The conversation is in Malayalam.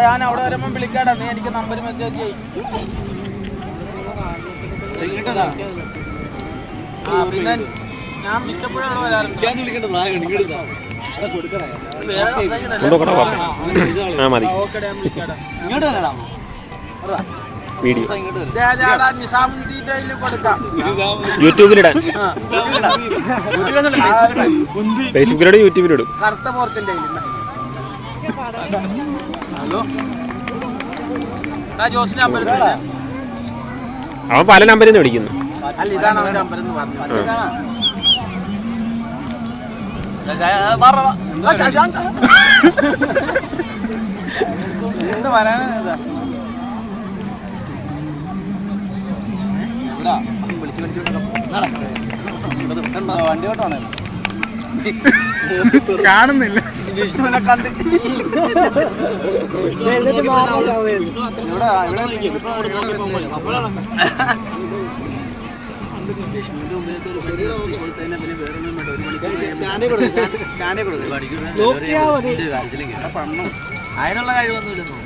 ഞാൻ അവിടെ വരുമ്പോ വിളിക്കാടാ, നീ എനിക്ക് നമ്പർ മെസ്സേജ് ചെയ്യും. പിന്നെ ഞാൻ മിക്കപ്പോഴും അവിടെ വരാറുണ്ട്. യൂട്യൂബിലിടാൻ, ഫേസ്ബുക്കിലൂടെ യൂട്യൂബിലിടും. കറുത്ത പോർക്കിന്റെ ജോസിന്റെ അമ്പലത്തില് അവൻ പല നമ്പരിൽ നിന്ന് വിളിക്കുന്നു. അല്ല, ഇതാണ് അവന്റെ അമ്പലം എന്ന് പറഞ്ഞു. എന്ത് പറയാനാ വണ്ടി ഓട്ടാണ് കാണുന്നില്ല. വിഷ്ണുവിനെ കണ്ട് അതിനുള്ള കഴിവൊന്നുമില്ലെന്നോ.